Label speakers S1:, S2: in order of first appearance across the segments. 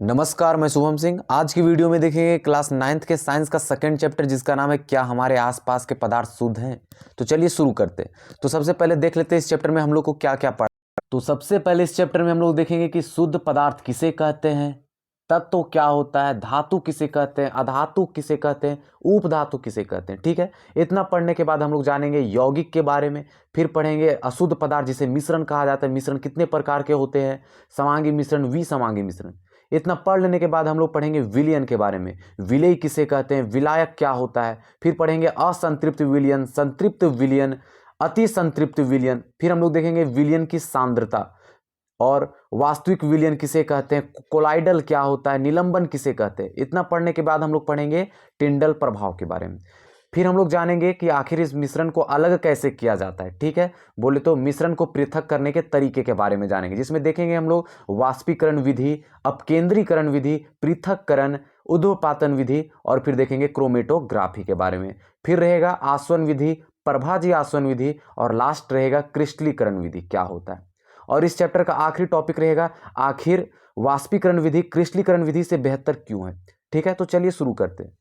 S1: नमस्कार, मैं शुभम सिंह। आज की वीडियो में देखेंगे क्लास 9th के साइंस का सेकंड चैप्टर जिसका नाम है क्या हमारे आसपास के पदार्थ शुद्ध हैं। तो चलिए शुरू करते हैं। तो सबसे पहले देख लेते हैं इस चैप्टर में हम लोग को क्या क्या पढ़ा। तो सबसे पहले इस चैप्टर में हम लोग देखेंगे कि शुद्ध पदार्थ किसे कहते हैं, तत्व क्या होता है, धातु किसे कहते हैं, अधातु किसे कहते हैं, उपधातु किसे कहते हैं। ठीक है, इतना पढ़ने के बाद हम लोग जानेंगे यौगिक के बारे में, फिर पढ़ेंगे अशुद्ध पदार्थ जिसे मिश्रण कहा जाता है, मिश्रण कितने प्रकार के होते हैं, समांगी मिश्रण, विसमांगी मिश्रण। इतना पढ़ लेने के बाद हम लोग पढ़ेंगे विलयन के बारे में, विलय किसे कहते हैं, विलायक क्या होता है, फिर पढ़ेंगे असंतृप्त विलयन, संतृप्त विलयन, अति संतृप्त विलयन, फिर हम लोग देखेंगे विलयन की सांद्रता और वास्तविक विलयन किसे कहते हैं, कोलाइडल क्या होता है, निलंबन किसे कहते हैं। इतना पढ़ने के बाद हम लोग पढ़ेंगे टिंडल प्रभाव के बारे में। फिर हम लोग जानेंगे कि आखिर इस मिश्रण को अलग कैसे किया जाता है। ठीक है, बोले तो मिश्रण को पृथक करने के तरीके के बारे में जानेंगे, जिसमें देखेंगे हम लोग वाष्पीकरण विधि, अपकेंद्रीकरण विधि, पृथक्करण, ऊर्ध्वपातन विधि और फिर देखेंगे क्रोमेटोग्राफी के बारे में। फिर रहेगा आसवन विधि, प्रभाजी आसवन विधि और लास्ट रहेगा क्रिस्टलीकरण विधि क्या होता है। और इस चैप्टर का आखिरी टॉपिक रहेगा आखिर वाष्पीकरण विधि क्रिस्टलीकरण विधि से बेहतर क्यों है। ठीक है, तो चलिए शुरू करते हैं।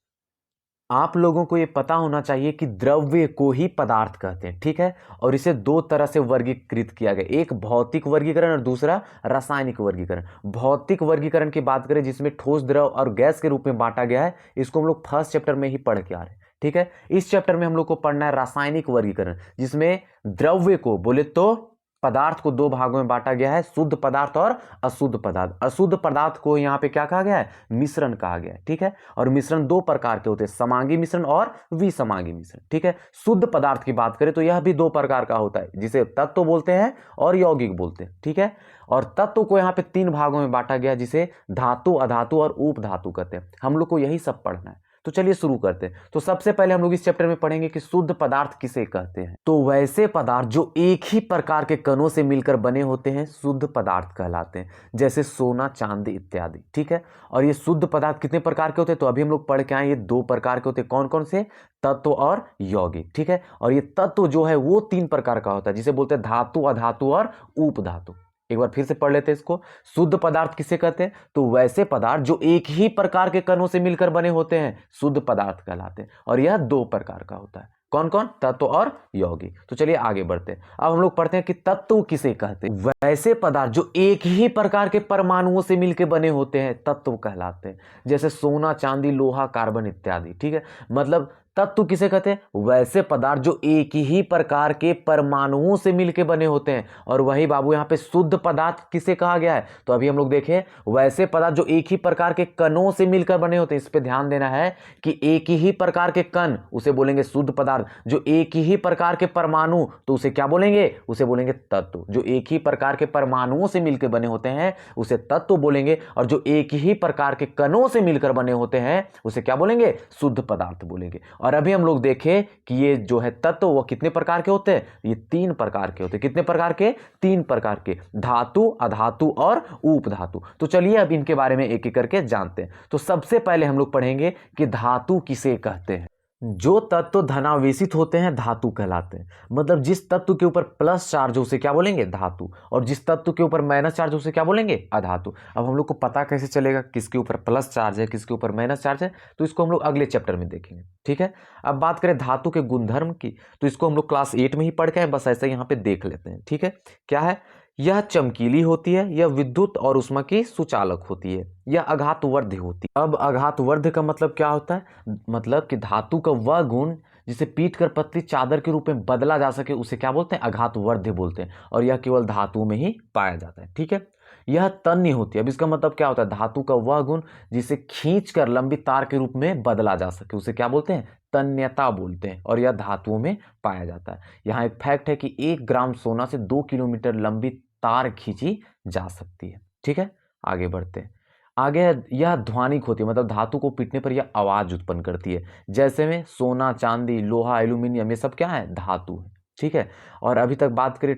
S1: आप लोगों को ये पता होना चाहिए कि द्रव्य को ही पदार्थ कहते हैं। ठीक है, और इसे दो तरह से वर्गीकृत किया गया, एक भौतिक वर्गीकरण और दूसरा रासायनिक वर्गीकरण। भौतिक वर्गीकरण की बात करें जिसमें ठोस, द्रव और गैस के रूप में बांटा गया है, इसको हम लोग फर्स्ट चैप्टर में ही पढ़ के आ रहे हैं। ठीक है, इस चैप्टर में हम लोग को पढ़ना है रासायनिक वर्गीकरण, जिसमें द्रव्य को बोले तो पदार्थ को दो भागों में बांटा गया है, शुद्ध पदार्थ और अशुद्ध पदार्थ। अशुद्ध पदार्थ को यहाँ पे क्या कहा गया है, मिश्रण कहा गया है। ठीक है, और मिश्रण दो प्रकार के होते हैं, समांगी मिश्रण और विसमांगी मिश्रण। ठीक है, शुद्ध पदार्थ की बात करें तो यह भी दो प्रकार का होता है, जिसे तत्व बोलते हैं और यौगिक बोलते हैं। ठीक है, और तत्व को यहाँ पे तीन भागों में बांटा गया, जिसे धातु, अधातु और उपधातु कहते हैं। हम लोग को यही सब पढ़ना है। तो चलिए शुरू करते हैं। तो सबसे पहले हम लोग इस चैप्टर में पढ़ेंगे कि शुद्ध पदार्थ किसे कहते हैं। तो वैसे पदार्थ जो एक ही प्रकार के कणों से मिलकर बने होते हैं शुद्ध पदार्थ कहलाते हैं, जैसे सोना, चांदी इत्यादि। ठीक है, और ये शुद्ध पदार्थ कितने प्रकार के होते हैं, तो अभी हम लोग पढ़ के आए, ये दो प्रकार के होते हैं। कौन कौन से, तत्व और यौगिक। ठीक है, और ये तत्व जो है वो तीन प्रकार का होता है, जिसे बोलते हैं धातु, अधातु और उपधातु। एक बार फिर से पढ़ लेते हैं इसको। शुद्ध पदार्थ किसे कहते हैं, तो वैसे पदार्थ जो एक ही प्रकार के कणों से मिलकर बने होते हैं शुद्ध पदार्थ कहलाते हैं, और यह दो प्रकार का होता है। कौन कौन, तत्व और यौगिक। तो चलिए आगे बढ़ते हैं। अब हम लोग पढ़ते हैं कि तत्व किसे कहते हैं। वैसे पदार्थ जो एक ही प्रकार के परमाणुओं से मिलकर बने होते हैं तत्व कहलाते हैं, जैसे सोना, चांदी, लोहा, कार्बन इत्यादि। ठीक है, मतलब तत्व किसे कहते हैं, वैसे पदार्थ जो एक ही प्रकार के परमाणुओं से मिलकर बने होते हैं। और वही बाबू यहाँ पे शुद्ध पदार्थ किसे कहा गया है, तो अभी हम लोग देखें वैसे पदार्थ जो एक ही प्रकार के कणों से मिलकर बने होते हैं। इस पे ध्यान देना है कि एक ही प्रकार के कण उसे बोलेंगे शुद्ध पदार्थ, जो एक ही प्रकार के परमाणु तो उसे क्या बोलेंगे, उसे बोलेंगे तत्व। जो एक ही प्रकार के परमाणुओं से मिलकर बने होते हैं उसे तत्व बोलेंगे, और जो एक ही प्रकार के कणों से मिलकर बने होते हैं उसे क्या बोलेंगे, शुद्ध पदार्थ बोलेंगे। और अभी हम लोग देखें कि ये जो है तत्व वो कितने प्रकार के होते हैं, ये तीन प्रकार के होते हैं। कितने प्रकार के, तीन प्रकार के, धातु, अधातु और उपधातु। तो चलिए अब इनके बारे में एक एक करके जानते हैं। तो सबसे पहले हम लोग पढ़ेंगे कि धातु किसे कहते हैं। जो तत्व धनावेशित होते हैं धातु कहलाते हैं, मतलब जिस तत्व के ऊपर प्लस चार्ज हो उसे क्या बोलेंगे, धातु, और जिस तत्व के ऊपर माइनस चार्ज हो उसे क्या बोलेंगे, अधातु। अब हम लोग को पता कैसे चलेगा किसके ऊपर प्लस चार्ज है किसके ऊपर माइनस चार्ज है, तो इसको हम लोग अगले चैप्टर में देखेंगे। ठीक है, अब बात करें धातु के गुणधर्म की, तो इसको हम लोग क्लास 8 में ही पढ़ के हैं, बस ऐसा यहाँ पे देख लेते हैं। ठीक है, क्या है, यह चमकीली होती है, यह विद्युत और उष्मा की सुचालक होती है, यह आघातवर्धी होती है। अब आघातवर्ध का मतलब क्या होता है, मतलब कि धातु का वह गुण जिसे पीट कर पतली चादर के रूप में बदला जा सके उसे क्या बोलते हैं, आघातवर्ध बोलते हैं, और यह केवल धातु में ही पाया जाता है। ठीक है, यह तन्य होती है। अब इसका मतलब क्या होता है, धातु का वह गुण जिसे खींचकर लंबी तार के रूप में बदला जा सके उसे क्या बोलते हैं, तन्यता बोलते हैं, और यह धातुओं में पाया जाता है। यहाँ एक फैक्ट है कि 1 ग्राम सोना से 2 किलोमीटर लंबी तार खींची जा सकती है। ठीक है, आगे बढ़ते हैं। आगे यह ध्वनिक होती है, मतलब धातु को पीटने पर यह आवाज उत्पन्न करती है, जैसे में सोना, चांदी, लोहा, एल्यूमिनियम, ये सब क्या है, धातु है। ठीक है, और अभी तक बात करें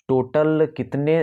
S1: टोटल कितने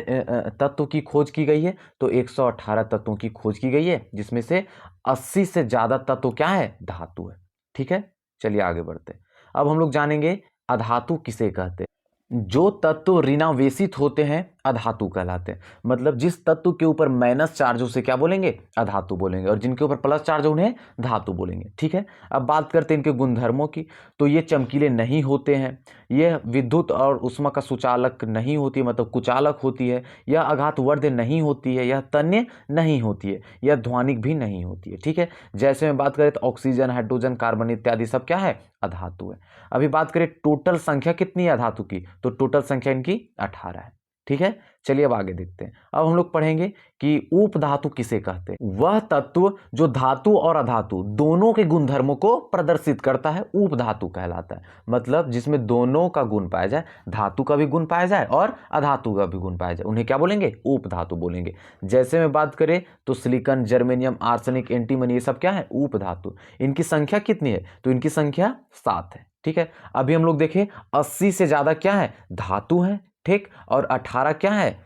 S1: तत्व की खोज की गई है, तो 118 तत्वों की खोज की गई है, जिसमें से 80 से ज्यादा तत्व क्या है, धातु है। ठीक है, चलिए आगे बढ़ते हैं। अब हम लोग जानेंगे अधातु किसे कहते हैं। जो तत्व ऋणावेशित होते हैं अधातु कहलाते हैं। मतलब जिस तत्व के ऊपर माइनस चार्ज उसे क्या बोलेंगे, अधातु बोलेंगे, और जिनके ऊपर प्लस चार्ज उन्हें धातु बोलेंगे। ठीक है, अब बात करते हैं इनके गुणधर्मों की। तो ये चमकीले नहीं होते हैं, यह विद्युत और उष्मा का सुचालक नहीं होती है, मतलब कुचालक होती है, यह आघातवर्ध नहीं होती है, यह तन्य नहीं होती है, यह ध्वनिक भी नहीं होती है। ठीक है, जैसे में बात करें तो ऑक्सीजन, हाइड्रोजन, कार्बन इत्यादि सब क्या है, अधातु है। अभी बात करें टोटल संख्या कितनी है अधातु की, तो टोटल संख्या इनकी 18 है। ठीक है, चलिए अब आगे देखते हैं। अब हम लोग पढ़ेंगे कि उपधातु किसे कहते हैं। वह तत्व जो धातु और अधातु दोनों के गुणधर्मों को प्रदर्शित करता है उपधातु कहलाता है। मतलब जिसमें दोनों का गुण पाया जाए, धातु का भी गुण पाया जाए और अधातु का भी गुण पाया जाए, उन्हें क्या बोलेंगे, उपधातु बोलेंगे। जैसे में बात करें तो सिलिकॉन, जर्मेनियम, आर्सेनिक, एंटीमनी, ये सब क्या है, उपधातु। इनकी संख्या कितनी है, तो इनकी संख्या 7 है। ठीक है, अभी हम लोग देखें 80 से ज्यादा क्या है, धातु है। ठीक, और 18 क्या है,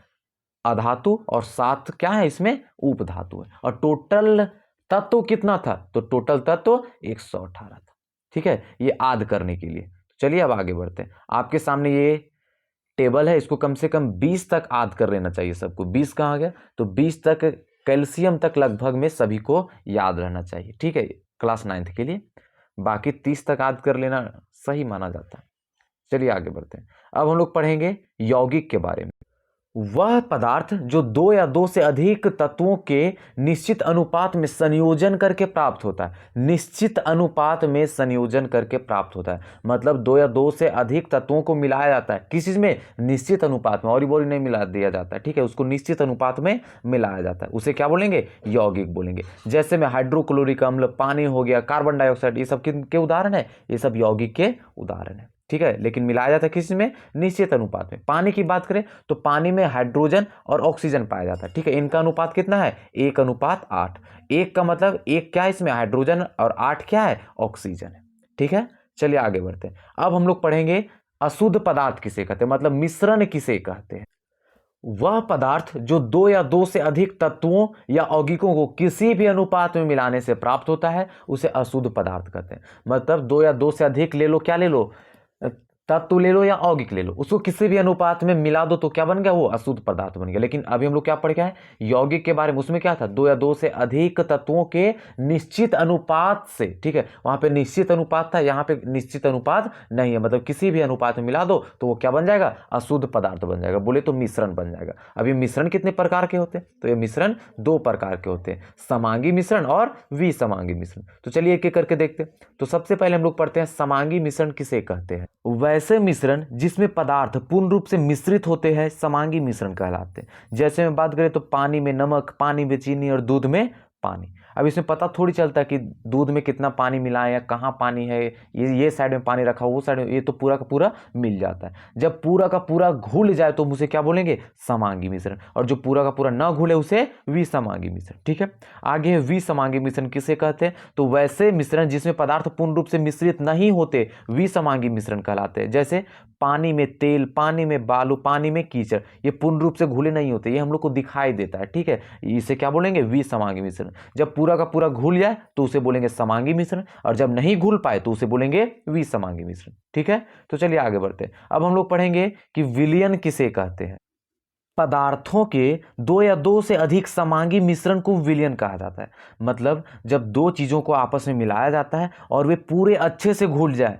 S1: अधातु, और 7 क्या है, इसमें उपधातु है। और टोटल तत्व कितना था, तो टोटल तत्व 118 था। ठीक है, ये आद करने के लिए। चलिए अब आगे बढ़ते हैं। आपके सामने ये टेबल है, इसको कम से कम 20 तक आद कर लेना चाहिए सबको। 20 कहाँ गया, तो 20 तक कैल्शियम तक लगभग में सभी को याद रहना चाहिए। ठीक है, क्लास 9th के लिए। बाकी 30 तक आद कर लेना सही माना जाता है। चलिए आगे बढ़ते हैं। अब हम लोग पढ़ेंगे यौगिक के बारे में। वह पदार्थ जो 2 या 2 से अधिक तत्वों के निश्चित अनुपात में संयोजन करके प्राप्त होता है। निश्चित अनुपात में संयोजन करके प्राप्त होता है, मतलब 2 या 2 से अधिक तत्वों को मिलाया जाता है। किस चीज में, निश्चित अनुपात में, और बोरी नहीं मिला दिया जाता है। ठीक है, उसको निश्चित अनुपात में मिलाया जाता है, उसे क्या बोलेंगे, यौगिक बोलेंगे। जैसे में हाइड्रोक्लोरिक अम्ल, पानी हो गया, कार्बन डाइऑक्साइड, ये सब किनके उदाहरण है, ये सब यौगिक के उदाहरण है। ठीक है, लेकिन मिलाया जाता है किस में, निश्चित अनुपात में। पानी की बात करें तो पानी में हाइड्रोजन और ऑक्सीजन पाया जाता है। ठीक है, इनका अनुपात कितना है, 1:8। 1 का मतलब 1 क्या है इसमें, हाइड्रोजन, और 8 क्या है, ऑक्सीजन है। ठीक है, चलिए आगे बढ़ते हैं। अब हम लोग पढ़ेंगे अशुद्ध पदार्थ किसे कहते हैं, मतलब मिश्रण किसे कहते हैं। वह पदार्थ जो 2 या 2 से अधिक तत्वों या यौगिकों को किसी भी अनुपात में मिलाने से प्राप्त होता है, उसे अशुद्ध पदार्थ कहते हैं। मतलब 2 या 2 से अधिक ले लो, क्या ले लो, तत्व ले लो या यौगिक ले लो, उसको किसी भी अनुपात में मिला दो तो क्या बन गया, वो अशुद्ध पदार्थ बन गया। लेकिन अभी हम लोग क्या पढ़ के आए, यौगिक के बारे में। उसमें क्या था, 2 या 2 से अधिक तत्वों के निश्चित अनुपात से। ठीक है, वहां पे निश्चित अनुपात था, यहाँ पे निश्चित अनुपात नहीं है, मतलब किसी भी अनुपात में मिला दो तो वो क्या बन जाएगा, अशुद्ध पदार्थ बन जाएगा, बोले तो मिश्रण बन जाएगा। अभी मिश्रण कितने प्रकार के होते हैं, तो ये मिश्रण 2 प्रकार के होते हैं, समांगी मिश्रण और विसमांगी मिश्रण। तो चलिए एक एक करके देखते हैं। तो सबसे पहले हम लोग पढ़ते हैं समांगी मिश्रण किसे कहते हैं। वैसे मिश्रण जिसमें पदार्थ पूर्ण रूप से मिश्रित होते हैं समांगी मिश्रण कहलाते हैं। जैसे में बात करें तो पानी में नमक, पानी में चीनी और दूध में पानी। अब इसमें पता थोड़ी चलता है कि दूध में कितना पानी मिला है या कहाँ पानी है, ये साइड में पानी रखा, वो साइड में, ये तो पूरा का पूरा मिल जाता है। जब पूरा का पूरा घुल जाए तो उसे क्या बोलेंगे, समांगी मिश्रण, और जो पूरा का पूरा न घुले उसे विसमांगी मिश्रण। ठीक है, आगे विसमांगी मिश्रण किसे कहते हैं, तो वैसे मिश्रण जिसमें पदार्थ पूर्ण रूप से मिश्रित नहीं होते विसमांगी मिश्रण कहलाते हैं। जैसे पानी में तेल, पानी में बालू, पानी में कीचड़, ये पूर्ण रूप से घुले नहीं होते, ये हम लोग को दिखाई देता है। ठीक है, इसे क्या बोलेंगे, विसमांगी मिश्रण। जब पूरा का पूरा घुल जाए तो उसे बोलेंगे समांगी मिश्रण, और जब नहीं घुल पाए तो उसे बोलेंगे विसमांगी मिश्रण। ठीक है, तो चलिए आगे बढ़ते हैं। अब हम लोग पढ़ेंगे कि विलयन किसे कहते हैं। पदार्थों के 2 या 2 से अधिक समांगी मिश्रण को विलयन कहा जाता है। मतलब जब 2 चीजों को आपस में मिलाया जाता है और वे पूरे अच्छे से घुल जाए,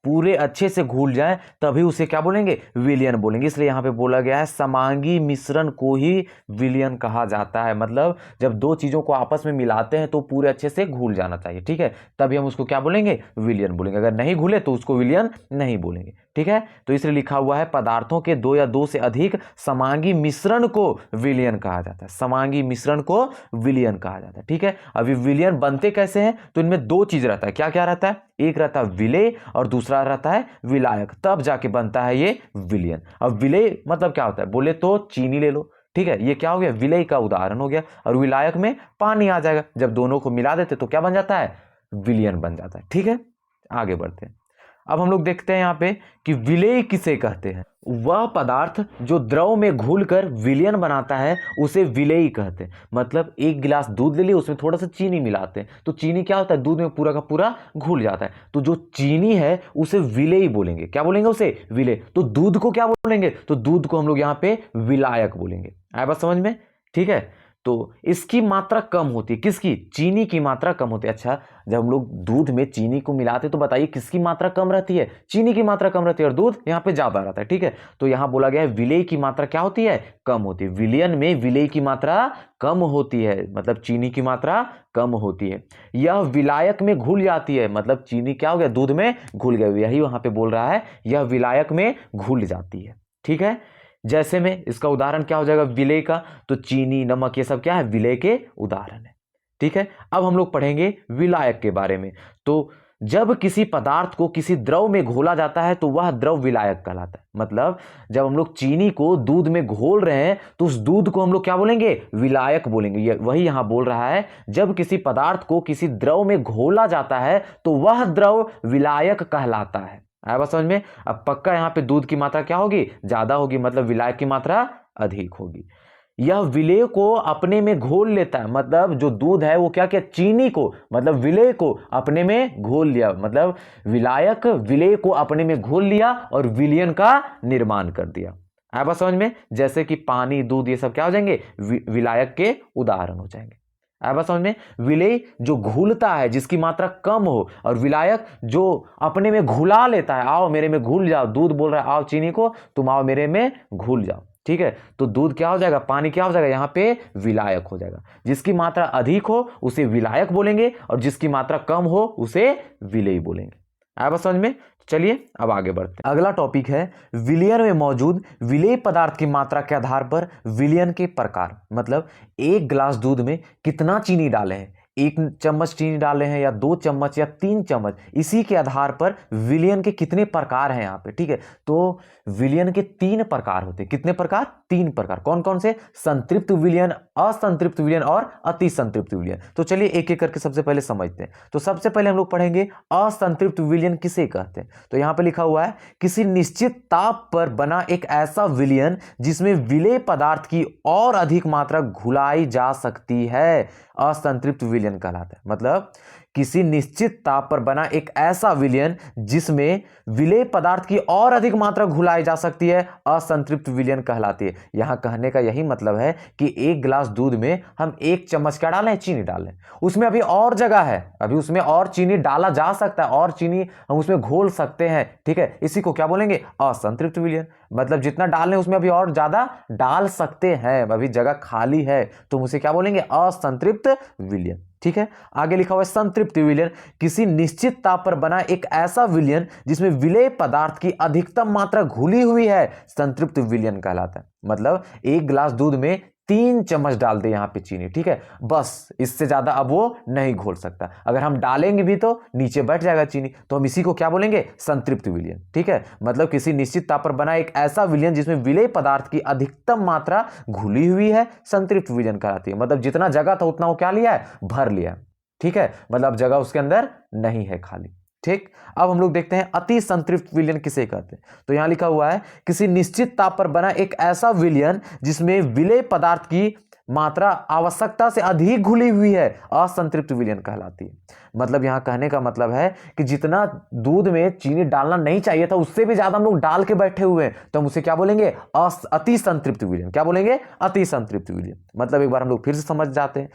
S1: पूरे अच्छे से घुल जाए, तभी उसे क्या बोलेंगे, विलयन बोलेंगे। इसलिए यहां पे बोला गया है समांगी मिश्रण को ही विलयन कहा जाता है। मतलब जब 2 चीजों को आपस में मिलाते हैं तो पूरे अच्छे से घुल जाना चाहिए। ठीक है, तभी हम उसको क्या बोलेंगे, विलयन बोलेंगे। अगर नहीं घुले तो उसको विलयन नहीं बोलेंगे। ठीक है, तो इसलिए लिखा हुआ है पदार्थों के 2 या 2 से अधिक समांगी मिश्रण को विलयन कहा जाता है। समांगी मिश्रण को विलयन कहा जाता है। ठीक है, अभी विलयन बनते कैसे हैं, तो इनमें 2 चीज रहता है। क्या क्या रहता है, एक रहता है विलेय और दूसरा रहता है विलायक, तब जाके बनता है ये विलयन। अब विलेय मतलब क्या होता है, बोले तो चीनी ले लो। ठीक है, ये क्या हो गया, विलेय का उदाहरण हो गया। और विलायक में पानी आ जाएगा, जब दोनों को मिला देते तो क्या बन जाता है, विलयन बन जाता है। ठीक है, आगे बढ़ते हैं। अब हम लोग देखते हैं यहाँ पे कि विलेय किसे कहते हैं। वह पदार्थ जो द्रव में घुलकर विलयन बनाता है उसे विलेय कहते हैं। मतलब एक गिलास दूध ले लिया, उसमें थोड़ा सा चीनी मिलाते हैं तो चीनी क्या होता है, दूध में पूरा का पूरा घुल जाता है। तो जो चीनी है उसे विलेय बोलेंगे। क्या बोलेंगे उसे? विलेय। तो दूध को क्या बोलेंगे? तो दूध को हम लोग यहाँ पे विलायक बोलेंगे। आया बात समझ में? ठीक है। तो इसकी मात्रा कम होती है, किसकी? चीनी की मात्रा कम होती है। अच्छा, जब हम लोग दूध में चीनी को मिलाते तो बताइए किसकी मात्रा कम रहती है? चीनी की मात्रा कम रहती है और दूध यहाँ पे ज्यादा रहता है। ठीक है, तो यहाँ बोला गया है विलेय की मात्रा क्या होती है? कम होती है। विलयन में विलेय की मात्रा कम होती है, मतलब चीनी की मात्रा कम होती है। यह विलायक में घुल जाती है, मतलब चीनी क्या हो गया? दूध में घुल गया। यही वहां पे बोल रहा है, यह विलायक में घुल जाती है। ठीक है, जैसे में इसका उदाहरण क्या हो जाएगा विलेय का? तो चीनी, नमक, ये सब क्या है? विलेय के उदाहरण है। ठीक है, अब हम लोग पढ़ेंगे विलायक के बारे में। तो जब किसी पदार्थ को किसी द्रव में घोला जाता है तो वह द्रव विलायक कहलाता है। मतलब जब हम लोग चीनी को दूध में घोल रहे हैं तो उस दूध को हम लोग क्या बोलेंगे? विलायक बोलेंगे। वही यहां बोल रहा है, जब किसी पदार्थ को किसी द्रव में घोला जाता है तो वह द्रव विलायक कहलाता है। आया बात समझ में? अब पक्का यहां पे दूध की मात्रा क्या होगी? ज्यादा होगी, मतलब विलायक की मात्रा अधिक होगी। यह विलेय को अपने में घोल लेता है, मतलब जो दूध है वो क्या किया? चीनी को, मतलब विलेय को अपने में घोल लिया। मतलब विलायक विलेय को अपने में घोल लिया और विलयन का निर्माण कर दिया। आया बात समझ में? जैसे कि पानी, दूध, ये सब क्या हो जाएंगे? विलायक के उदाहरण हो जाएंगे। आया बात समझ में? विलेय जो घुलता है, जिसकी मात्रा कम हो, और विलायक जो अपने में घुला लेता है। आओ मेरे में घुल जाओ, दूध बोल रहा है आओ चीनी को, तुम आओ मेरे में घुल जाओ। ठीक है, तो दूध क्या हो जाएगा? पानी क्या हो जाएगा? यहाँ पे विलायक हो जाएगा। जिसकी मात्रा अधिक हो उसे विलायक बोलेंगे और जिसकी मात्रा कम हो उसे विलेय बोलेंगे। आया बात समझ में? चलिए अब आगे बढ़ते हैं। अगला टॉपिक है विलयन में मौजूद विलेय पदार्थ की मात्रा के आधार पर विलयन के प्रकार। मतलब एक गिलास दूध में कितना चीनी डाले हैं, 1 चम्मच चीनी डाले हैं या 2 चम्मच या 3 चम्मच, इसी के आधार पर विलयन के कितने प्रकार हैं यहाँ पे। ठीक है, तो विलयन के 3 प्रकार होते हैं। कितने प्रकार? 3 प्रकार। कौन कौन से? संतृप्त विलयन, असंतृप्त विलयन और अति संतृप्त विलयन। तो चलिए एक एक करके सबसे पहले समझते हैं। तो सबसे पहले हम लोग पढ़ेंगे असंतृप्त विलयन किसे कहते हैं। तो यहां पे लिखा हुआ है किसी निश्चित ताप पर बना एक ऐसा विलयन जिसमें विलेय पदार्थ की और अधिक मात्रा घुलाई जा सकती है, असंतृप्त विलयन कहलाता है। मतलब किसी निश्चित ताप पर बना एक ऐसा विलयन जिसमें विलेय पदार्थ की और अधिक मात्रा घुलाई जा सकती है, असंतृप्त विलयन कहलाती है। यहां कहने का यही मतलब है कि एक गिलास दूध में हम 1 चम्मच क्या डालें? चीनी डालें। उसमें अभी और जगह है, अभी उसमें और चीनी डाला जा सकता है, और चीनी हम उसमें घोल सकते हैं। ठीक है, इसी को क्या बोलेंगे? असंतृप्त विलयन। मतलब जितना डालने उसमें अभी और ज्यादा डाल सकते हैं, अभी जगह खाली है, तो उसे क्या बोलेंगे? असंतृप्त विलयन। ठीक है, आगे लिखा हुआ है संतृप्त विलयन किसी निश्चित ताप पर बना एक ऐसा विलयन जिसमें विलेय पदार्थ की अधिकतम मात्रा घुली हुई है, संतृप्त विलयन कहलाता है। मतलब एक गिलास दूध में 3 चम्मच डाल दे यहाँ पे चीनी। ठीक है, बस इससे ज्यादा अब वो नहीं घोल सकता। अगर हम डालेंगे भी तो नीचे बैठ जाएगा चीनी, तो हम इसी को क्या बोलेंगे? संतृप्त विलयन। ठीक है, मतलब किसी निश्चित ताप पर बना एक ऐसा विलयन जिसमें विलेय पदार्थ की अधिकतम मात्रा घुली हुई है, संतृप्त विलयन कहलाती है। मतलब जितना जगह था उतना वो क्या लिया है? भर लिया। ठीक है, मतलब जगह उसके अंदर नहीं है खाली। ठीक, अब हम लोग देखते हैं अति संतृप्त विलयन किसे कहते हैं। तो यहां लिखा हुआ है किसी निश्चित ताप पर बना एक ऐसा विलयन जिसमें विलेय पदार्थ की मात्रा आवश्यकता से अधिक घुली हुई है, असंतृप्त विलयन कहलाती है। मतलब यहां कहने का मतलब है कि जितना दूध में चीनी डालना नहीं चाहिए था उससे भी ज्यादा हम लोग डाल के बैठे हुए हैं, तो हम उसे क्या बोलेंगे? अति संतृप्त विलयन। क्या बोलेंगे? अति संतृप्त विलयन। मतलब एक बार हम लोग फिर से समझ जाते हैं।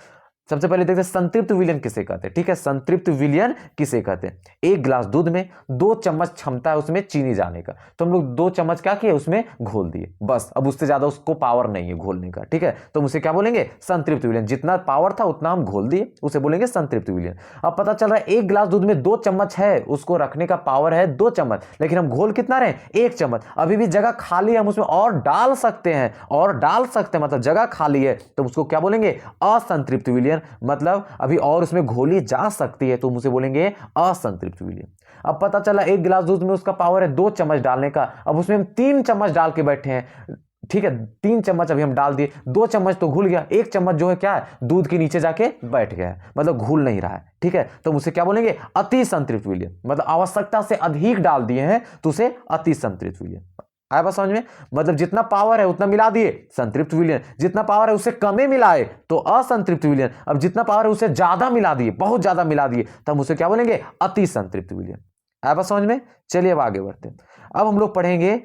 S1: सबसे पहले देखते हैं संतृप्त विलयन किसे कहते हैं। ठीक है, संतृप्त विलयन किसे कहते हैं? एक गिलास दूध में 2 चम्मच क्षमता है उसमें चीनी जाने का, तो हम लोग 2 चम्मच क्या किए? उसमें घोल दिए, बस। अब उससे ज्यादा उसको पावर नहीं है घोलने का। ठीक है, तो उसे क्या बोलेंगे? संतृप्त विलयन। जितना पावर था उतना हम घोल दिए, उसे बोलेंगे संतृप्त विलयन। अब पता चल रहा है एक गिलास दूध में 2 चम्मच है, उसको रखने का पावर है 2 चम्मच, लेकिन हम घोल कितना रहे? 1 चम्मच। अभी भी जगह खाली है, हम उसमें और डाल सकते हैं, और डाल सकते हैं, मतलब जगह खाली है, तो उसको क्या बोलेंगे? असंतृप्त विलयन। मतलब अभी और उसमें घोली जा सकती है, तो उसे बोलेंगे असंतृप्त विलयन। अब पता चला एक गिलास दूध में उसका पावर है 2 चम्मच डालने का, अब उसमें हम 3 चम्मच डाल के बैठे हैं, ठीक है, 3 चम्मच अभी हम डाल दिए, 2 चम्मच तो घुल गया, 1 चम्मच जो है क्या है, दूध के नीचे जाके बैठ गया है, मतलब घुल नहीं रहा है। ठीक है, तो उसे क्या बोलेंगे, अति संतृप्त विलयन, मतलब आवश्यकता से अधिक डाल दिए हैं तो उसे अति संतृप्त विलयन। आया बात समझ में, मतलब जितना पावर है उतना मिला दिए, संतृप्त विलयन, जितना पावर है उससे कम मिलाए तो असंतृप्त विलयन, अब जितना पावर है उससे ज्यादा मिला दिए, बहुत ज्यादा मिला दिए, तब उसे क्या बोलेंगे, अति संतृप्त विलयन। आया बात समझ में। चलिए अब आगे बढ़ते हैं। अब हम लोग पढ़ेंगे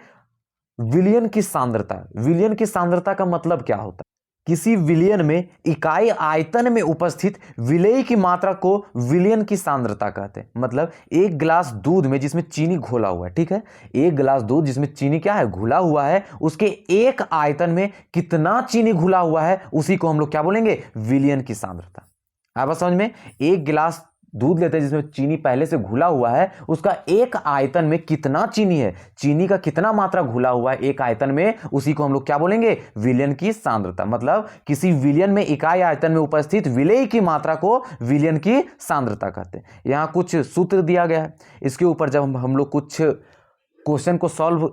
S1: विलयन की सांद्रता। विलयन की सांद्रता का मतलब क्या होता है, किसी विलयन में इकाई आयतन में उपस्थित विलेय की मात्रा को विलयन की सांद्रता कहते हैं। मतलब एक गिलास दूध में जिसमें चीनी घोला हुआ है, ठीक है, एक गिलास दूध जिसमें चीनी क्या है, घुला हुआ है, उसके एक आयतन में कितना चीनी घुला हुआ है उसी को हम लोग क्या बोलेंगे, विलयन की सांद्रता। आप समझ में, एक गिलास दूध लेते हैं जिसमें चीनी पहले से घुला हुआ है, उसका एक आयतन में कितना चीनी है, चीनी का कितना मात्रा घुला हुआ है एक आयतन में, उसी को हम लोग क्या बोलेंगे, विलयन की सांद्रता। मतलब किसी विलयन में इकाई आयतन में उपस्थित विलेय की मात्रा को विलयन की सांद्रता कहते हैं। यहां कुछ सूत्र दिया गया है, इसके ऊपर जब हम लोग कुछ क्वेश्चन को सॉल्व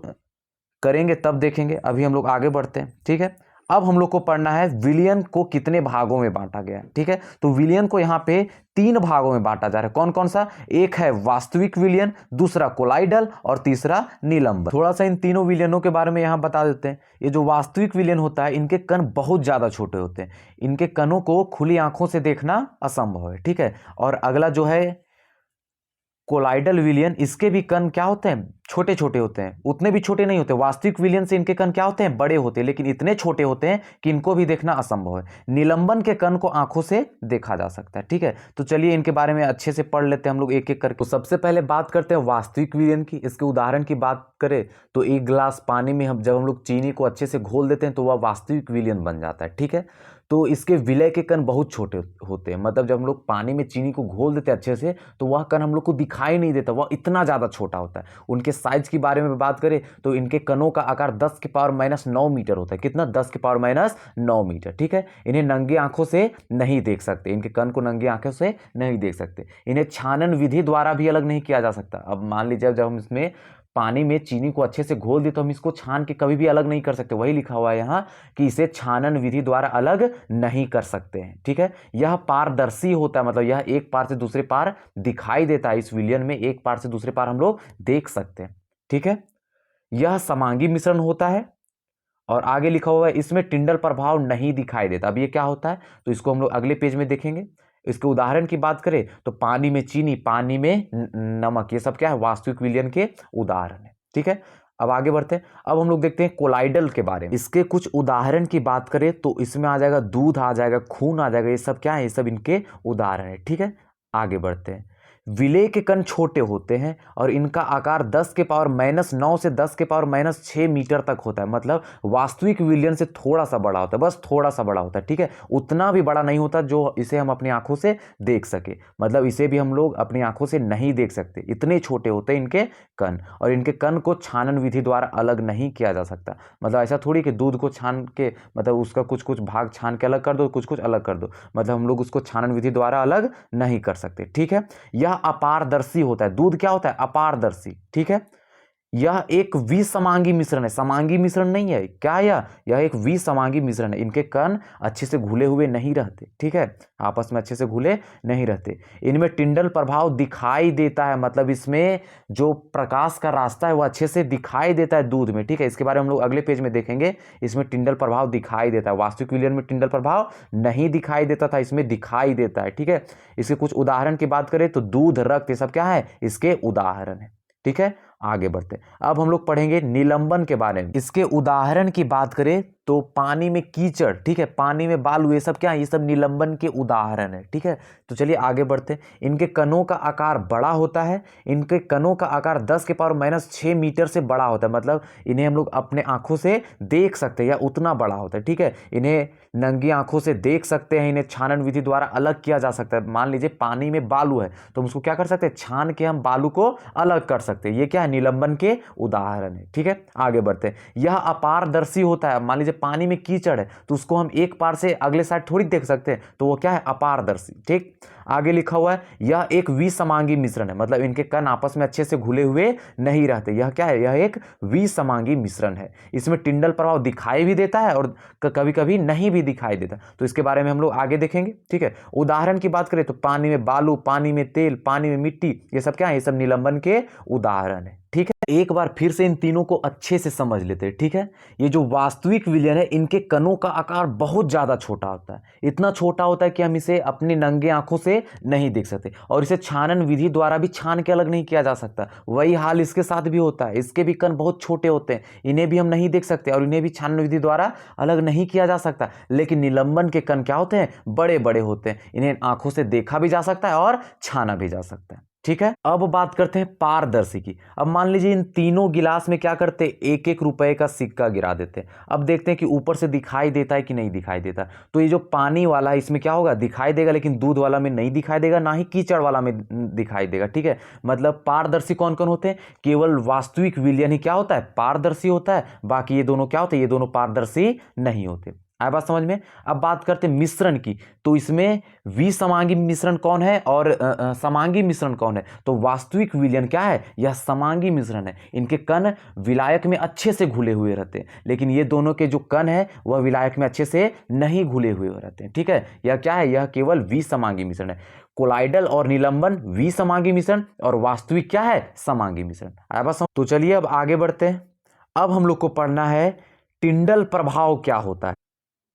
S1: करेंगे तब देखेंगे। अभी हम लोग आगे बढ़ते हैं। ठीक है, अब हम लोग को पढ़ना है विलयन को कितने भागों में बांटा गया है। ठीक है, तो विलयन को यहां पे 3 भागों में बांटा जा रहा है। कौन कौन सा, एक है वास्तविक विलयन, दूसरा कोलाइडल और तीसरा निलंबन। थोड़ा सा इन तीनों विलयनों के बारे में यहां बता देते हैं। ये जो वास्तविक विलयन होता है, इनके कण बहुत ज्यादा छोटे होते हैं, इनके कणों को खुली आंखों से देखना असंभव है। ठीक है, और अगला जो है कोलाइडल विलयन, इसके भी कण क्या होते हैं, छोटे छोटे होते हैं, उतने भी छोटे नहीं होते। वास्तविक विलयन से इनके कण क्या होते हैं, बड़े होते हैं, लेकिन इतने छोटे होते हैं कि इनको भी देखना असंभव है। निलंबन के कण को आंखों से देखा जा सकता है। ठीक है, तो चलिए इनके बारे में अच्छे से पढ़ लेते हैं हम लोग एक एक करके। तो सबसे पहले बात करते हैं वास्तविक विलयन की। इसके उदाहरण की बात करें तो एक गिलास पानी में जब हम लोग चीनी को अच्छे से घोल देते हैं तो वह वास्तविक विलयन बन जाता है। ठीक है, तो इसके विलय के कण बहुत छोटे होते हैं, मतलब जब हम लोग पानी में चीनी को घोल देते हैं अच्छे से तो वह कण हम लोग को दिखाई नहीं देता, वह इतना ज़्यादा छोटा होता है। उनके साइज की बारे में बात करें तो इनके कणों का आकार 10⁻⁻9 मीटर होता है। कितना, 10⁻�9 मीटर। ठीक है, इन्हें नंगी आंखों से नहीं देख सकते, इनके कण को नंगी आंखों से नहीं देख सकते। इन्हें छानन विधि द्वारा भी अलग नहीं किया जा सकता। अब मान लीजिए जब हम इसमें पानी में चीनी को अच्छे से घोल दे तो हम इसको छान के कभी भी अलग नहीं कर सकते। वही लिखा हुआ है यहाँ कि इसे छानन विधि द्वारा अलग नहीं कर सकते हैं। ठीक है, यह पारदर्शी होता है, मतलब यह एक पार से दूसरे पार दिखाई देता है। इस विलयन में एक पार से दूसरे पार हम लोग देख सकते हैं। ठीक है, यह समांगी मिश्रण होता है और आगे लिखा हुआ है इसमें टिंडल प्रभाव नहीं दिखाई देता। अब ये क्या होता है तो इसको हम लोग अगले पेज में देखेंगे। इसके उदाहरण की बात करें तो पानी में चीनी, पानी में नमक, ये सब क्या है, वास्तविक विलयन के उदाहरण है। ठीक है, अब आगे बढ़ते हैं। अब हम लोग देखते हैं कोलाइडल के बारे में। इसके कुछ उदाहरण की बात करें तो इसमें आ जाएगा दूध, आ जाएगा खून, आ जाएगा, ये सब क्या है, ये सब इनके उदाहरण है। ठीक है, आगे बढ़ते हैं। विलेय के कण छोटे होते हैं और इनका आकार 10⁻⁻9 से 10⁻⁻6 मीटर तक होता है। मतलब वास्तविक विलयन से थोड़ा सा बड़ा होता है, बस थोड़ा सा बड़ा होता है। ठीक है, उतना भी बड़ा नहीं होता जो इसे हम अपनी आंखों से देख सके, मतलब इसे भी हम लोग अपनी आंखों से नहीं देख सकते, इतने छोटे होते हैं इनके कण। और इनके कण को छानन विधि द्वारा अलग नहीं किया जा सकता। मतलब ऐसा थोड़ी कि दूध को छान के, मतलब उसका कुछ कुछ भाग छान के अलग कर दो, कुछ कुछ अलग कर दो, मतलब हम लोग उसको छानन विधि द्वारा अलग नहीं कर सकते। ठीक है, यह अपारदर्शी होता है। दूध क्या होता है, अपारदर्शी। ठीक है, यह एक विसमांगी मिश्रण है, समांगी मिश्रण नहीं है। क्या यह एक विसमांगी मिश्रण है। इनके कण अच्छे से घुले हुए नहीं रहते। ठीक है, आपस में अच्छे से घुले नहीं रहते। इनमें टिंडल प्रभाव दिखाई देता है, मतलब इसमें जो प्रकाश का रास्ता है वह अच्छे से दिखाई देता है दूध में। ठीक है, इसके बारे में हम लोग अगले पेज में देखेंगे। इसमें टिंडल प्रभाव दिखाई देता है, वास्तविक विलयन में टिंडल प्रभाव नहीं दिखाई देता था, इसमें दिखाई देता है। ठीक है, इसके कुछ उदाहरण की बात करें तो दूध, रक्त, ये सब क्या है, इसके उदाहरण है। ठीक है, आगे बढ़ते हैं। अब हम लोग पढ़ेंगे निलंबन के बारे में। इसके उदाहरण की बात करें तो पानी में कीचड़, ठीक है, पानी में बालू, ये सब क्या है, ये सब निलंबन के उदाहरण है। ठीक है, तो चलिए आगे बढ़ते हैं। इनके कणों का आकार बड़ा होता है, इनके कणों का आकार 10⁻⁻6 मीटर से बड़ा होता है। मतलब इन्हें हम लोग अपने आंखों से देख सकते हैं या उतना बड़ा होता है। ठीक है, इन्हें नंगी आंखों से देख सकते हैं, इन्हें छानन विधि द्वारा अलग किया जा सकता है। मान लीजिए पानी में बालू है तो हम उसको क्या कर सकते हैं, छान के हम बालू को अलग कर सकते हैं। ये क्या है, निलंबन के उदाहरण है। ठीक है, आगे बढ़ते हैं। यह अपारदर्शी होता है। मान लीजिए पानी में कीचड़ है तो उसको हम एक पार से अगले साइड थोड़ी देख सकते हैं, तो वो क्या है, अपारदर्शी। ठीक, आगे लिखा हुआ है यह एक विसमांगी मिश्रण है, मतलब इनके कण आपस में अच्छे से घुले हुए नहीं रहते। यह क्या है, यह एक विसमांगी मिश्रण है। इसमें टिंडल प्रभाव दिखाई भी देता है और कभी कभी नहीं भी दिखाई देता। तो इसके बारे में हम लोग आगे देखेंगे, ठीक है। उदाहरण की बात करें तो पानी में बालू, पानी में तेल, पानी में मिट्टी, ये सब क्या है, ये सब निलंबन के उदाहरण है, ठीक है। एक बार फिर से इन तीनों को अच्छे से समझ लेते हैं, ठीक है। ये जो वास्तविक विलयन है, इनके कणों का आकार बहुत ज्यादा छोटा होता है, इतना छोटा होता है कि हम इसे अपनी नंगे आंखों से नहीं देख सकते, और इसे छानन विधि द्वारा भी छान के अलग नहीं किया जा सकता। वही हाल इसके साथ भी होता है, इसके भी कण बहुत छोटे होते हैं, इन्हें भी हम नहीं देख सकते और इन्हें भी छानन विधि द्वारा अलग नहीं किया जा सकता। लेकिन निलंबन के कण क्या होते हैं, बड़े बड़े होते हैं, इन्हें आंखों से देखा भी जा सकता है और छाना भी जा सकता है, ठीक है। अब बात करते हैं पारदर्शी की। अब मान लीजिए इन तीनों गिलास में क्या करते हैं, एक एक रुपए का सिक्का गिरा देते हैं। अब देखते हैं कि ऊपर से दिखाई देता है कि नहीं दिखाई देता। तो ये जो पानी वाला है इसमें क्या होगा, दिखाई देगा, लेकिन दूध वाला में नहीं दिखाई देगा, ना ही कीचड़ वाला में दिखाई देगा, ठीक है। मतलब पारदर्शी कौन कौन होते हैं, केवल वास्तविक विलयन ही क्या होता है, पारदर्शी होता है। बाकी ये दोनों क्या होते हैं, ये दोनों पारदर्शी नहीं होते। आया बात समझ में। अब बात करते हैं मिश्रण की, तो इसमें विसमांगी मिश्रण कौन है और समांगी मिश्रण कौन है। तो वास्तविक विलयन क्या है, यह समांगी मिश्रण है। इनके कण विलायक में अच्छे से घुले हुए रहते हैं, लेकिन ये दोनों के जो कण है वह विलायक में अच्छे से नहीं घुले हुए रहते हैं, ठीक है। यह क्या है, यह केवल विसमांगी मिश्रण है। कोलाइडल और निलंबन विसमांगी मिश्रण और वास्तविक क्या है, समांगी मिश्रण। आया बात समझ। तो चलिए अब आगे बढ़ते हैं। अब हम लोग को पढ़ना है टिंडल प्रभाव क्या होता है।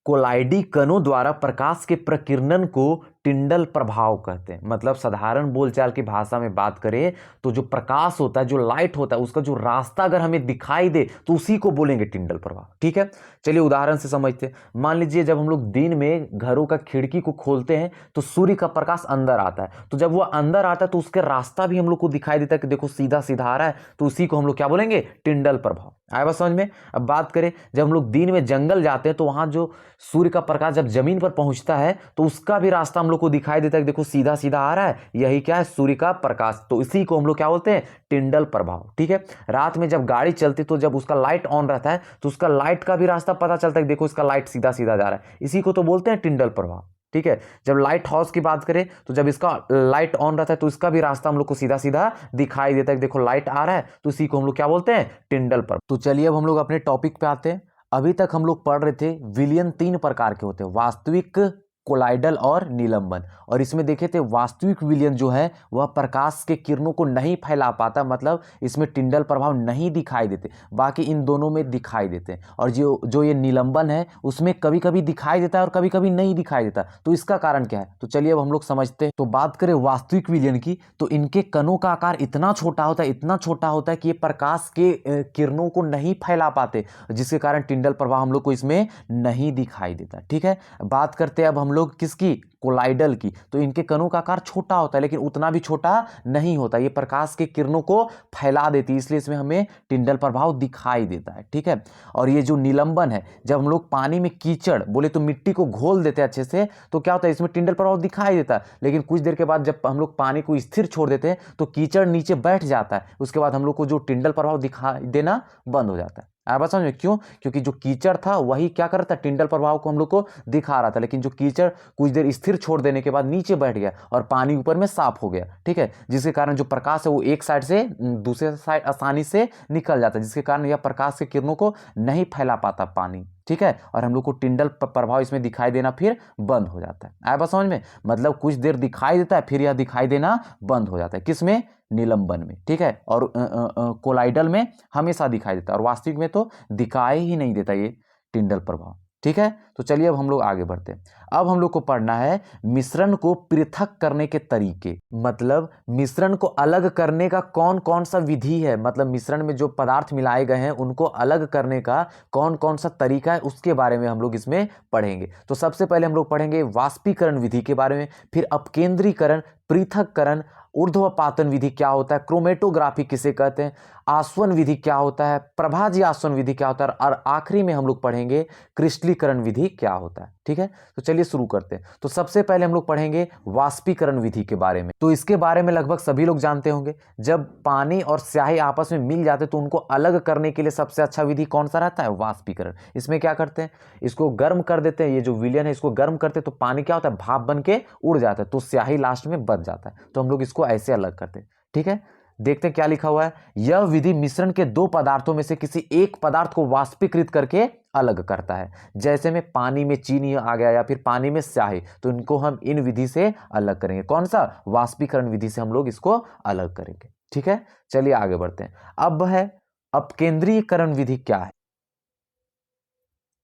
S1: कोलाइडी कणों द्वारा प्रकाश के प्रकीर्णन को टिंडल प्रभाव कहते हैं। मतलब साधारण बोलचाल की भाषा में बात करें तो जो प्रकाश होता है, जो लाइट होता है, उसका जो रास्ता अगर हमें दिखाई दे तो उसी को बोलेंगे टिंडल प्रभाव, ठीक है। चलिए उदाहरण से समझते हैं। मान लीजिए जब हम लोग दिन में घरों का खिड़की को खोलते हैं तो सूर्य का प्रकाश अंदर आता है, तो जब वो अंदर आता है तो उसके रास्ता भी हम लोग को दिखाई देता है कि देखो सीधा सीधा आ रहा है, तो उसी को हम लोग क्या बोलेंगे, टिंडल प्रभाव। आया बात समझ में। अब बात करें जब हम लोग दिन में जंगल जाते हैं तो वहां जो सूर्य का प्रकाश जब जमीन पर पहुंचता है तो उसका भी रास्ता हम लोग को दिखाई देता है कि देखो सीधा सीधा आ रहा है, यही क्या है, सूर्य का प्रकाश। तो इसी को हम लोग क्या बोलते हैं, टिंडल प्रभाव, ठीक है। रात में जब गाड़ी चलती तो जब उसका लाइट ऑन रहता है तो उसका लाइट का भी रास्ता पता चलता है कि देखो इसका लाइट सीधा सीधा जा रहा है, इसी को तो बोलते हैं टिंडल प्रभाव, ठीक है। जब लाइट हाउस की बात करें तो जब इसका लाइट ऑन रहता है तो इसका भी रास्ता हम लोग को सीधा सीधा दिखाई देता है कि देखो लाइट आ रहा है, तो इसी को हम लोग क्या बोलते हैं, टिंडल प्रभाव। तो चलिए अब हम लोग अपने टॉपिक पे आते हैं। अभी तक हम लोग पढ़ रहे थे विलयन तीन प्रकार के होते हैं, वास्तविक, कोलाइडल और निलंबन। और इसमें देखे थे वास्तविक विलयन जो है वह प्रकाश के किरणों को नहीं फैला पाता, मतलब इसमें टिंडल प्रभाव नहीं दिखाई देते, बाकी इन दोनों में दिखाई देते हैं। और जो जो ये निलंबन है उसमें कभी कभी दिखाई देता है और कभी कभी नहीं दिखाई देता। तो इसका कारण क्या है, तो चलिए अब हम लोग समझते हैं। तो बात करें वास्तविक विलयन की, तो इनके कणों का आकार इतना छोटा होता है, इतना छोटा होता है कि ये प्रकाश के किरणों को नहीं फैला पाते, जिसके कारण टिंडल प्रभाव हम लोग को इसमें नहीं दिखाई देता, ठीक है। बात करते हैं अब हम लोग किसकी, कोलाइडल की। तो इनके कणों का आकार छोटा होता है लेकिन उतना भी छोटा नहीं होता, ये प्रकाश के किरणों को फैला देती है, इसलिए इसमें हमें टिंडल प्रभाव दिखाई देता है, ठीक है। और ये जो निलंबन है, जब हम लोग पानी में कीचड़ बोले तो मिट्टी को घोल देते हैं अच्छे से, तो क्या होता है, इसमें टिंडल प्रभाव दिखाई देता है। लेकिन कुछ देर के बाद जब हम लोग पानी को स्थिर छोड़ देते हैं तो कीचड़ नीचे बैठ जाता है, उसके बाद हम लोग को जो टिंडल प्रभाव दिखाई देना बंद हो जाता है। आप बात समझ में, क्यों, क्योंकि जो कीचड़ था वही क्या कर रहा था, टिंडल प्रभाव को हम लोग को दिखा रहा था, लेकिन जो कीचड़ कुछ देर स्थिर छोड़ देने के बाद नीचे बैठ गया और पानी ऊपर में साफ हो गया, ठीक है, जिसके कारण जो प्रकाश है वो एक साइड से दूसरे साइड आसानी से निकल जाता है, जिसके कारण यह प्रकाश के किरणों को नहीं फैला पाता पानी, ठीक है। और हम लोग को टिंडल प्रभाव इसमें दिखाई देना फिर बंद हो जाता है। आया बात समझ में, मतलब कुछ देर दिखाई देता है फिर यह दिखाई देना बंद हो जाता है, किसमें, निलंबन में, ठीक है। और कोलाइडल में हमेशा दिखाई देता है, और वास्तविक में तो दिखाई ही नहीं देता ये टिंडल प्रभाव, ठीक है। तो चलिए अब हम लोग आगे बढ़ते हैं। अब हम लोग को पढ़ना है मिश्रण को पृथक करने के तरीके, मतलब मिश्रण को अलग करने का कौन कौन सा विधि है, मतलब मिश्रण में जो पदार्थ मिलाए गए हैं उनको अलग करने का कौन कौन सा तरीका है, उसके बारे में हम लोग इसमें पढ़ेंगे। तो सबसे पहले हम लोग पढ़ेंगे वाष्पीकरण विधि के बारे में, फिर अपकेंद्रीकरण, पृथक्करण, ऊर्ध्वपातन विधि क्या होता है, क्रोमेटोग्राफी किसे कहते हैं, आसवन विधि क्या होता है, प्रभाजी आसवन विधि क्या होता है, और आखिरी में हम लोग पढ़ेंगे क्रिस्टलीकरण विधि क्या होता है। ठीक है, तो चलिए शुरू करते हैं। तो सबसे पहले हम लोग पढ़ेंगे वाष्पीकरण विधि के बारे में। तो इसके बारे में लगभग सभी लोग जानते होंगे। जब पानी और स्याही आपस में मिल जाते तो उनको अलग करने के लिए सबसे अच्छा विधि कौन सा रहता है, वाष्पीकरण। इसमें क्या करते हैं, इसको गर्म कर देते हैं, ये जो विलयन है इसको गर्म करते हैं तो पानी क्या होता है, भाप बन के उड़ जाता है, तो स्याही लास्ट में बच जाता है। तो हम लोग इसको ऐसे अलग करते हैं। ठीक है, देखते हैं क्या लिखा हुआ है। यह विधि मिश्रण के दो पदार्थों में से किसी एक पदार्थ को वाष्पीकृत करके अलग करता है। जैसे में पानी में चीनी आ गया या फिर पानी में स्याही, तो इनको हम इन विधि से अलग करेंगे। कौन सा, वाष्पीकरण विधि से हम लोग इसको अलग करेंगे। ठीक है, चलिए आगे बढ़ते हैं। अब है अपकेंद्रीयकरण विधि क्या है।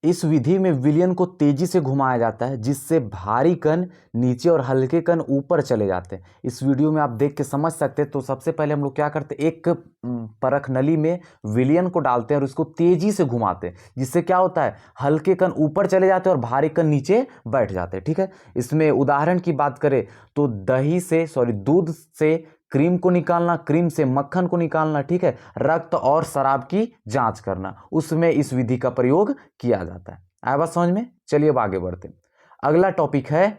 S1: इस विधि में विलयन को तेजी से घुमाया जाता है जिससे भारी कण नीचे और हल्के कण ऊपर चले जाते हैं। इस वीडियो में आप देख के समझ सकते हैं। तो सबसे पहले हम लोग क्या करते हैं, एक परख नली में विलयन को डालते हैं और उसको तेजी से घुमाते हैं, जिससे क्या होता है, हल्के कण ऊपर चले जाते हैं और भारी कण नीचे बैठ जाते हैं। ठीक है, इसमें उदाहरण की बात करें तो दूध से क्रीम को निकालना, क्रीम से मक्खन को निकालना, ठीक है, रक्त और शराब की जांच करना, उसमें इस विधि का प्रयोग किया जाता है। आया बात समझ में। चलिए अब आगे बढ़ते हैं। अगला टॉपिक है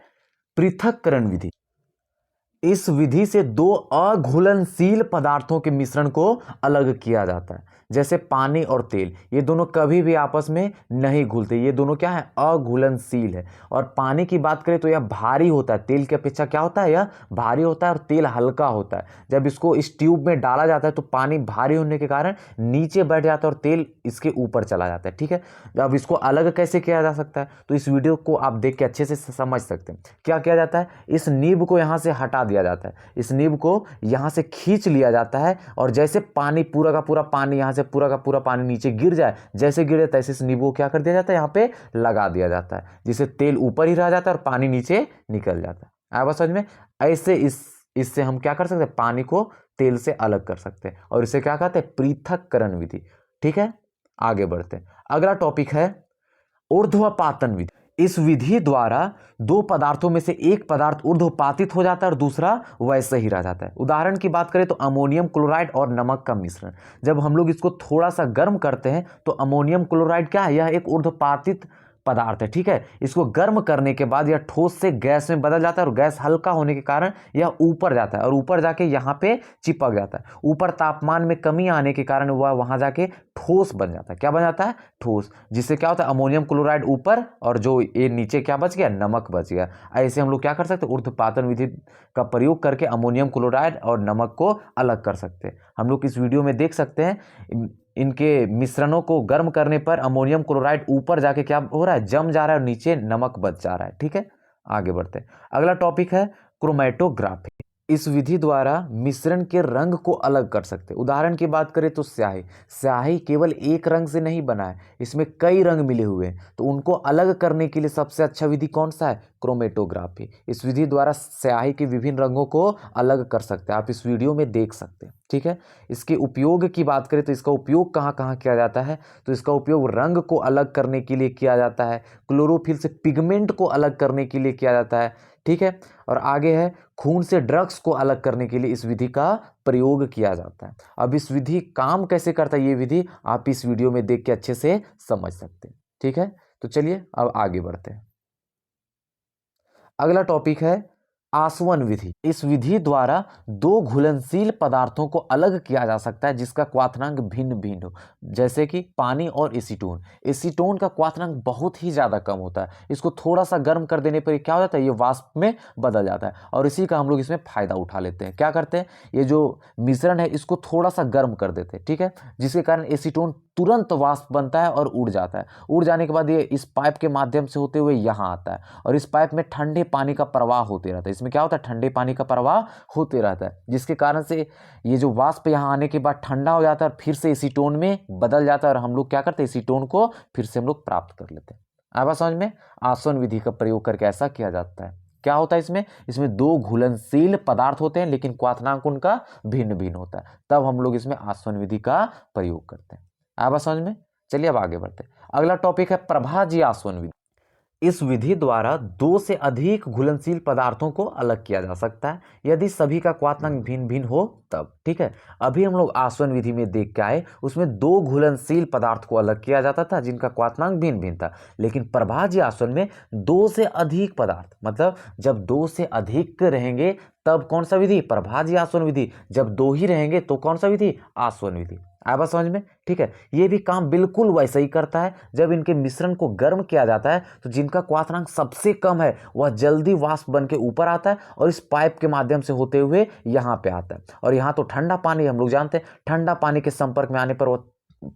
S1: पृथक्करण विधि। इस विधि से दो अघुलनशील पदार्थों के मिश्रण को अलग किया जाता है। जैसे पानी और तेल, ये दोनों कभी भी आपस में नहीं घुलते, ये दोनों क्या है, अघुलनशील है। और पानी की बात करें तो यह भारी होता है, तेल की अपेक्षा क्या होता है, यह भारी होता है, और तेल हल्का होता है। जब इसको इस ट्यूब में डाला जाता है तो पानी भारी होने के कारण नीचे बैठ जाता है और तेल इसके ऊपर चला जाता है। ठीक है, अब इसको अलग कैसे किया जा सकता है, तो इस वीडियो को आप देख के अच्छे से समझ सकते हैं। क्या किया जाता है, इस नीब को यहाँ से हटा दिया जाता है, इस नीब को यहाँ से खींच लिया जाता है, और जैसे पानी पूरा का पूरा पानी यहाँ से पूरा का पूरा पानी नीचे गिर जाए, जैसे गिरे तैसे इस नीब को क्या कर दिया जाता है, यहाँ पे लगा दिया जाता है, जिससे तेल ऊपर ही रह जाता है और पानी नीचे निकल जाता है। आया बात समझ में। ऐसे इससे हम क्या कर सकते हैं, पानी को तेल से अलग कर सकते हैं, और इसे क्या कहते हैं, पृथक्करण विधि। ठीक है, आगे बढ़ते हैं। अगला टॉपिक है ऊर्ध्वपातन विधि। इस विधि द्वारा दो पदार्थों में से एक पदार्थ ऊर्ध्वपातित हो जाता है और दूसरा वैसे ही रह जाता है। उदाहरण की बात करें तो अमोनियम क्लोराइड और नमक का मिश्रण, जब हम लोग इसको थोड़ा सा गर्म करते हैं तो अमोनियम क्लोराइड क्या है, यह एक ऊर्ध्वपातित पदार्थ है। ठीक है, इसको गर्म करने के बाद यह ठोस से गैस में बदल जाता है, और गैस हल्का होने के कारण यह ऊपर जाता है और ऊपर जाके यहाँ पे चिपक जाता है। ऊपर तापमान में कमी आने के कारण वह वहां जाके ठोस बन जाता है। क्या बन जाता है, ठोस, जिससे क्या होता है, अमोनियम क्लोराइड ऊपर और जो ये नीचे क्या बच गया, नमक बच गया। ऐसे हम लोग क्या कर सकते हैं, ऊर्ध्वपातन विधि का प्रयोग करके अमोनियम क्लोराइड और नमक को अलग कर सकते हैं। हम लोग इस वीडियो में देख सकते हैं, इनके मिश्रणों को गर्म करने पर अमोनियम क्लोराइड ऊपर जाके क्या हो रहा है, जम जा रहा है और नीचे नमक बच जा रहा है। ठीक है, आगे बढ़ते हैं। अगला टॉपिक है क्रोमेटोग्राफी। इस विधि द्वारा मिश्रण के रंग को अलग कर सकते हैं। उदाहरण की बात करें तो स्याही, स्याही केवल एक रंग से नहीं बना है, इसमें कई रंग मिले हुए हैं, तो उनको अलग करने के लिए सबसे अच्छा विधि कौन सा है, क्रोमेटोग्राफी। इस विधि द्वारा स्याही के विभिन्न रंगों को अलग कर सकते हैं, आप इस वीडियो में देख सकते हैं। ठीक है, इसके उपयोग की बात करें तो इसका उपयोग कहाँ कहाँ किया जाता है, तो इसका उपयोग रंग को अलग करने के लिए किया जाता है, क्लोरोफिल से पिगमेंट को अलग करने के लिए किया जाता है। ठीक है, और आगे है खून से ड्रग्स को अलग करने के लिए इस विधि का प्रयोग किया जाता है। अब इस विधि काम कैसे करता है, ये विधि आप इस वीडियो में देख के अच्छे से समझ सकते हैं। ठीक है, तो चलिए अब आगे बढ़ते हैं। अगला टॉपिक है आसवन विधि। इस विधि द्वारा दो घुलनशील पदार्थों को अलग किया जा सकता है जिसका क्वाथनांक भिन्न भिन्न हो, जैसे कि पानी और एसीटोन। एसीटोन का क्वाथनांक बहुत ही ज़्यादा कम होता है, इसको थोड़ा सा गर्म कर देने पर क्या हो जाता है, ये वाष्प में बदल जाता है, और इसी का हम लोग इसमें फ़ायदा उठा लेते हैं। क्या करते हैं, ये जो मिश्रण है इसको थोड़ा सा गर्म कर देते हैं, ठीक है, जिसके कारण एसीटोन तुरंत वाष्प बनता है और उड़ जाता है। उड़ जाने के बाद ये इस पाइप के माध्यम से होते हुए यहाँ आता है, और इस पाइप में ठंडे पानी का प्रवाह होते रहता है। इसमें क्या होता है, ठंडे पानी का प्रवाह होते रहता है, जिसके कारण से ये जो वाष्प यहाँ आने के बाद ठंडा हो जाता है और फिर से एसीटोन में बदल जाता है, और हम लोग क्या करते हैं, एसीटोन को फिर से हम लोग प्राप्त कर लेते हैं। आया बात समझ में। आसवन विधि का प्रयोग करके ऐसा किया जाता है। क्या होता है इसमें दो घुलनशील पदार्थ होते हैं लेकिन क्वाथनांक उनका भिन्न भिन्न होता है, तब हम लोग इसमें आसवन विधि का प्रयोग करते हैं। आया बात समझ में। चलिए अब आगे बढ़ते हैं। अगला टॉपिक है प्रभाजी आसवन विधि। इस विधि द्वारा दो से अधिक घुलनशील पदार्थों को अलग किया जा सकता है यदि सभी का क्वाथनांक भिन्न भिन्न हो तब। ठीक है, अभी हम लोग आसवन विधि में देख के आए, उसमें दो घुलनशील पदार्थ को अलग किया जाता था जिनका क्वाथनांक भिन्न भिन्न था। लेकिन प्रभाज्य आसवन में दो से अधिक पदार्थ, मतलब जब दो से अधिक रहेंगे तब कौन सा विधि? प्रभाज्य आसवन विधि। जब दो ही रहेंगे तो कौन सा विधि? आसवन विधि। आया बात समझ में? ठीक है, ये भी काम बिल्कुल वैसे ही करता है। जब इनके मिश्रण को गर्म किया जाता है तो जिनका क्वाथनांक सबसे कम है वह जल्दी वाष्प बन के ऊपर आता है और इस पाइप के माध्यम से होते हुए यहाँ पे आता है। और यहाँ तो ठंडा पानी, हम लोग जानते हैं ठंडा पानी के संपर्क में आने पर वो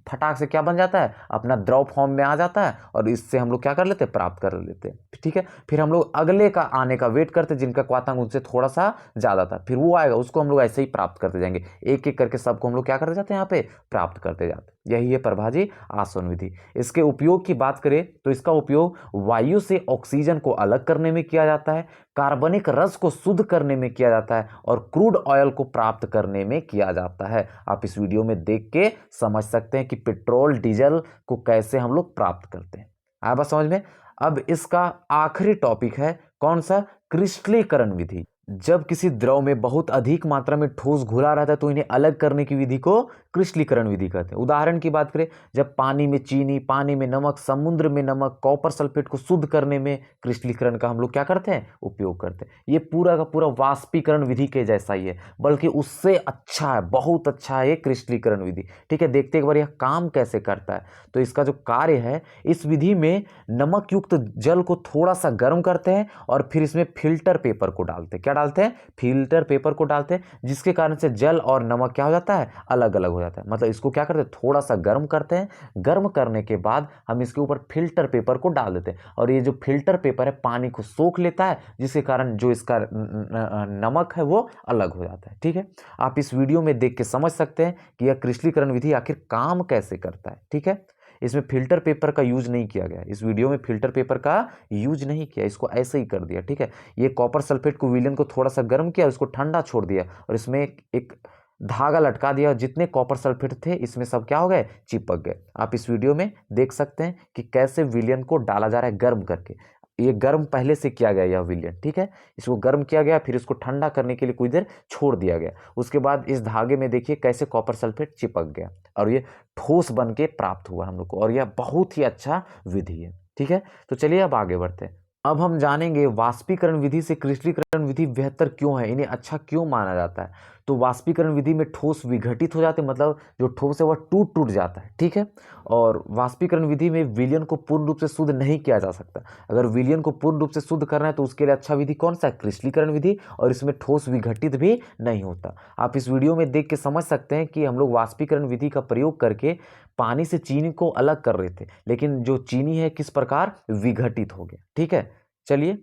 S1: फटाक से क्या बन जाता है? अपना द्रव फॉर्म में आ जाता है और इससे हम लोग क्या कर लेते हैं? प्राप्त कर लेते हैं। ठीक है, फिर हम लोग अगले का आने का वेट करते हैं जिनका क्वाथनांक उनसे थोड़ा सा ज्यादा था, फिर वो आएगा, उसको हम लोग ऐसे ही प्राप्त करते जाएंगे। एक एक करके सबको हम लोग क्या करते जाते हैं? यहाँ पे प्राप्त करते जाते हैं। यही है प्रभाजी आसवन विधि। इसके उपयोग की बात करें तो इसका उपयोग वायु से ऑक्सीजन को अलग करने में किया जाता है, कार्बनिक रस को शुद्ध करने में किया जाता है और क्रूड ऑयल को प्राप्त करने में किया जाता है। आप इस वीडियो में देख के समझ सकते हैं कि पेट्रोल डीजल को कैसे हम लोग प्राप्त करते हैं। आया बात समझ में? अब इसका आखिरी टॉपिक है कौन सा? क्रिस्टलीकरण विधि। जब किसी द्रव में बहुत अधिक मात्रा में ठोस घुला रहता है तो इन्हें अलग करने की विधि को क्रिस्टलीकरण विधि कहते हैं। उदाहरण की बात करें, जब पानी में चीनी, पानी में नमक, समुद्र में नमक, कॉपर सल्फेट को शुद्ध करने में क्रिस्टलीकरण का हम लोग क्या करते हैं? उपयोग करते हैं। ये पूरा का पूरा वाष्पीकरण विधि के जैसा ही है, बल्कि उससे अच्छा है, बहुत अच्छा है ये क्रिस्टलीकरण विधि। ठीक है, देखते एक बार यह काम कैसे करता है। तो इसका जो कार्य है, इस विधि में नमक युक्त जल को थोड़ा सा गर्म करते हैं और फिर इसमें फिल्टर पेपर को डालते हैं। क्या डालते हैं? फिल्टर पेपर को डालते हैं, जिसके कारण से जल और नमक क्या हो जाता है? अलग अलग हो जाता है। मतलब इसको क्या करते हैं? थोड़ा सा गर्म करते हैं। गर्म करने के बाद हम इसके ऊपर फिल्टर पेपर को डाल देते हैं और ये जो फिल्टर पेपर है पानी को सोख लेता है, जिसके कारण जो इसका नमक है वो अलग हो जाता है। ठीक है, आप इस वीडियो में देख के समझ सकते हैं कि यह क्रिस्टलीकरण विधि आखिर काम कैसे करता है। ठीक है, इसमें फिल्टर पेपर का यूज नहीं किया गया, इस वीडियो में फिल्टर पेपर का यूज नहीं किया, इसको ऐसे ही कर दिया। ठीक है, ये कॉपर सल्फेट को विलयन को थोड़ा सा गर्म किया, उसको ठंडा छोड़ दिया और इसमें एक धागा लटका दिया। जितने कॉपर सल्फेट थे इसमें सब क्या हो गए? चिपक गए। आप इस वीडियो में देख सकते हैं कि कैसे विलयन को डाला जा रहा है गर्म करके। ये गर्म पहले से किया गया यह विलयन। ठीक है, इसको गर्म किया गया, फिर इसको ठंडा करने के लिए कुछ देर छोड़ दिया गया। उसके बाद इस धागे में देखिए कैसे कॉपर सल्फेट चिपक गया और ये ठोस बन के प्राप्त हुआ हम लोग को, और यह बहुत ही अच्छा विधि है। ठीक है, तो चलिए अब आगे बढ़ते हैं। अब हम जानेंगे वाष्पीकरण विधि से क्रिस्टलीकरण विधि बेहतर क्यों है, इन्हें अच्छा क्यों माना जाता है। तो वाष्पीकरण विधि में ठोस विघटित हो जाते हैं, मतलब जो ठोस है वह टूट टूट जाता है। ठीक है, और वाष्पीकरण विधि में विलयन को पूर्ण रूप से शुद्ध नहीं किया जा सकता। अगर विलयन को पूर्ण रूप से शुद्ध करना है तो उसके लिए अच्छा विधि कौन सा है? क्रिस्टलीकरण विधि, और इसमें ठोस विघटित भी नहीं होता। आप इस वीडियो में देख के समझ सकते हैं कि हम लोग वाष्पीकरण विधि का प्रयोग करके पानी से चीनी को अलग कर रहे थे, लेकिन जो चीनी है किस प्रकार? विघटित हो गया। ठीक है, चलिए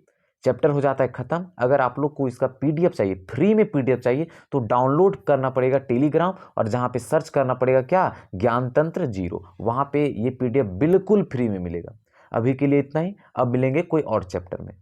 S1: चैप्टर हो जाता है खत्म। अगर आप लोग को इसका पीडीएफ चाहिए, फ्री में पीडीएफ चाहिए, तो डाउनलोड करना पड़ेगा टेलीग्राम, और जहां पे सर्च करना पड़ेगा क्या? ज्ञान तंत्र 0। वहां पे ये पीडीएफ बिल्कुल फ्री में मिलेगा। अभी के लिए इतना ही, अब मिलेंगे कोई और चैप्टर में।